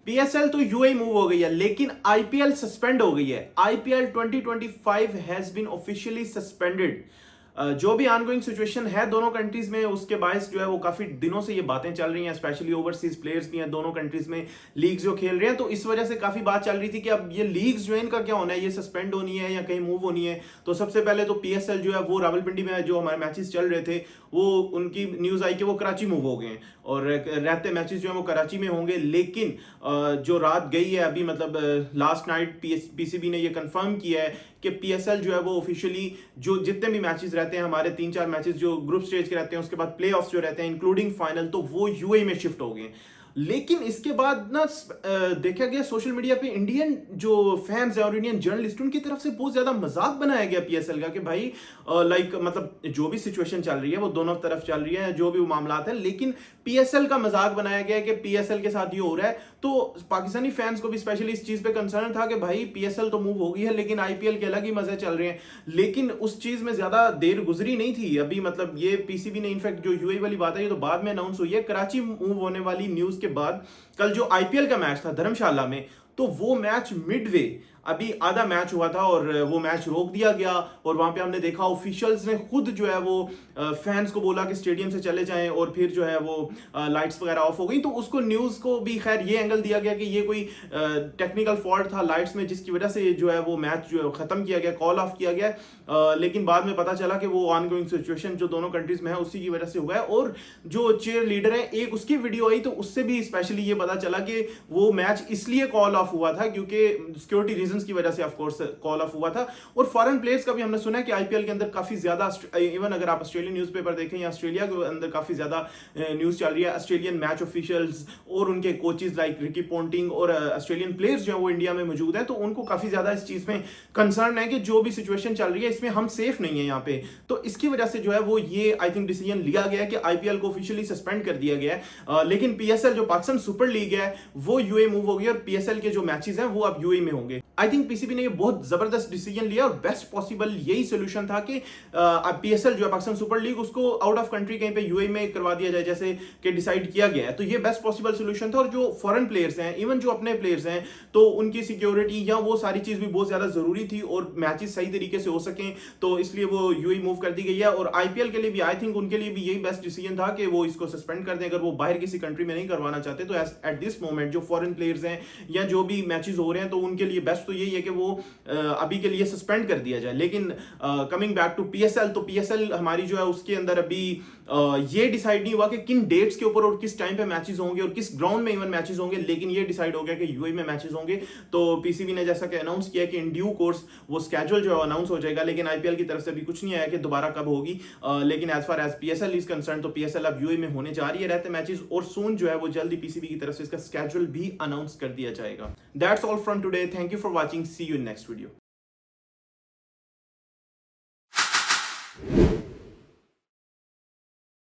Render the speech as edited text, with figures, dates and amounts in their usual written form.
PSL तो UAE move हो गई है, लेकिन आईपीएल सस्पेंड हो गई है। IPL 2025 has been officially suspended. जो भी ऑनगोइंग सिचुएशन है दोनों कंट्रीज में, उसके बायस जो है वो काफी दिनों से ये बातें चल रही हैं, स्पेशली ओवरसीज प्लेयर्स भी हैं दोनों कंट्रीज में, लीग्स जो खेल रहे हैं, तो इस वजह से काफी बात चल रही थी कि अब ये लीग्स जो है इनका क्या होना है, ये सस्पेंड होनी है या कहीं मूव होनी है। तो सबसे पहले तो पीएसएल जो है वो रावलपिंडी में जो हमारे मैचेस चल रहे थे, वो उनकी न्यूज आई कि वो कराची मूव हो गए हैं और रहते मैचेस जो है वो कराची में होंगे। लेकिन जो रात गई है अभी, मतलब लास्ट नाइट पीसीबी ने ये कंफर्म किया है कि पीएसएल जो है वो ऑफिशियली जो जितने भी मैचेस रहते हैं हमारे 3-4 मैचेस जो ग्रुप स्टेज के रहते हैं, उसके बाद प्लेऑफ्स जो रहते हैं इंक्लूडिंग फाइनल, तो वो यूएई में शिफ्ट हो गए। लेकिन इसके बाद ना देखा गया सोशल मीडिया पे इंडियन जो फैंस हैं और इंडियन जर्नलिस्ट, उनकी तरफ से बहुत ज्यादा मजाक बनाया गया पीएसएल का कि भाई लाइक मतलब जो भी सिचुएशन चल रही है वो दोनों तरफ चल रही है, जो भी मामला है, लेकिन पीएसएल का मजाक बनाया गया है कि पीएसएल के साथ ये हो रहा है। तो पाकिस्तानी फैंस को भी स्पेशली इस चीज पे कंसर्न था कि भाई पीएसएल तो मूव हो गई है, लेकिन आईपीएल के अलग ही मजे चल रहे हैं। लेकिन उस चीज में ज्यादा देर गुजरी नहीं थी अभी, मतलब ये पीसीबी ने इनफैक्ट जो यूएई वाली बात है ये तो बाद में अनाउंस हुई है, कराची मूव होने वाली न्यूज के बाद कल जो आईपीएल का मैच था धर्मशाला में, तो वो मैच मिडवे अभी आधा मैच हुआ था और वो मैच रोक दिया गया। और वहां पे हमने देखा ऑफिशियल्स ने खुद जो है वो फैंस को बोला कि स्टेडियम से चले जाएं, और फिर जो है वो लाइट्स वगैरह ऑफ हो गई। तो उसको न्यूज को भी खैर ये एंगल दिया गया कि ये कोई टेक्निकल फॉल्ट था लाइट्स में, जिसकी वजह से जो है वो मैच जो है खत्म किया गया, कॉल ऑफ किया गया। लेकिन बाद में पता चला कि वो ऑनगोइंग सिचुएशन जो दोनों कंट्रीज में है उसी की वजह से हुआ है। और जो चेयर लीडर है एक उसकी वीडियो आई, तो उससे भी स्पेशली ये पता चला कि वो मैच इसलिए कॉल ऑफ हुआ था क्योंकि सिक्योरिटी रीजंस की वजह से ऑफ कोर्स कॉल ऑफ हुआ था। और फॉरेन प्लेयर्स का भी हमने सुना है कि आईपीएल के अंदर काफी ज्यादा, इवन अगर आप ऑस्ट्रेलियन न्यूज़पेपर देखें या ऑस्ट्रेलिया के अंदर काफी ज्यादा न्यूज चल रही है, ऑस्ट्रेलियन मैच ऑफिशियल्स और उनके कोचेस लाइक रिकी पोंटिंग और ऑस्ट्रेलियन प्लेयर्स जो है वो इंडिया में मौजूद है, तो उनको काफी ज्यादा इस चीज में कंसर्न है कि जो भी सिचुएशन चल रही है इसमें हम सेफ नहीं है यहाँ पे। तो इसकी वजह से जो है वो ये आई थिंक डिसीजन लिया गया कि आईपीएल को ऑफिशियली सस्पेंड कर दिया गया है। लेकिन पीएसएल जो पाकिस्तान सुपर लीग है वो यूए मूव हो गई और पीएसएल के जो मैचेस हैं वो अब यूए में होंगे। आई थिंक पीसीबी ने ये बहुत जबरदस्त डिसीजन लिया और बेस्ट पॉसिबल यही सोल्यूशन था कि पीएसएल जो है पाकिस्तान सुपर लीग उसको आउट ऑफ कंट्री कहीं पे यूए में करवा दिया जाए, जैसे कि डिसाइड किया गया है। तो ये बेस्ट पॉसिबल सोल्यूशन था। और जो फॉरेन प्लेयर्स हैं, इवन जो अपने प्लेयर्स हैं, तो उनकी सिक्योरिटी या वो सारी चीज भी बहुत ज्यादा जरूरी थी और मैचेस सही तरीके से हो सकें, तो इसलिए वो यूए मूव कर दी गई है। और आईपीएल के लिए भी आई थिंक उनके लिए भी यही बेस्ट डिसीजन था कि वो इसको सस्पेंड कर दें अगर वो बाहर किसी कंट्री में नहीं करवाना चाहते। तो एट दिस मोमेंट जो फॉरेन प्लेयर्स हैं या जो भी मैचेस हो रहे हैं, तो उनके लिए बेस्ट तो यही है कि वो अभी के लिए सस्पेंड कर दिया जाए। लेकिन कमिंग बैक टू पीएसएल, तो पीएसएल हमारी जो है उसके अंदर अभी ये डिसाइड नहीं हुआ कि किन डेट्स के ऊपर और किस टाइम पे मैचेस होंगे और किस ग्राउंड में इवन मैचेस होंगे, लेकिन ये डिसाइड हो गया कि यूएई में मैचेस होंगे। तो पीसीबी ने जैसा कि अनाउंस किया कि इन ड्यू कोर्स वो स्केड्यूल जो है अनाउंस हो जाएगा, लेकिन आईपीएल की तरफ से भी कुछ नहीं आया कि दोबारा कब होगी। लेकिन as far as PSL is concerned, तो पीएसएल अब यूएई में होने जा रही है रहते मैचेस, और सून जो है वो जल्दी पीसीबी की तरफ से इसका स्केड्यूल भी अनाउंस कर दिया जाएगा। That's all from today, thank you for watching, see you in next video.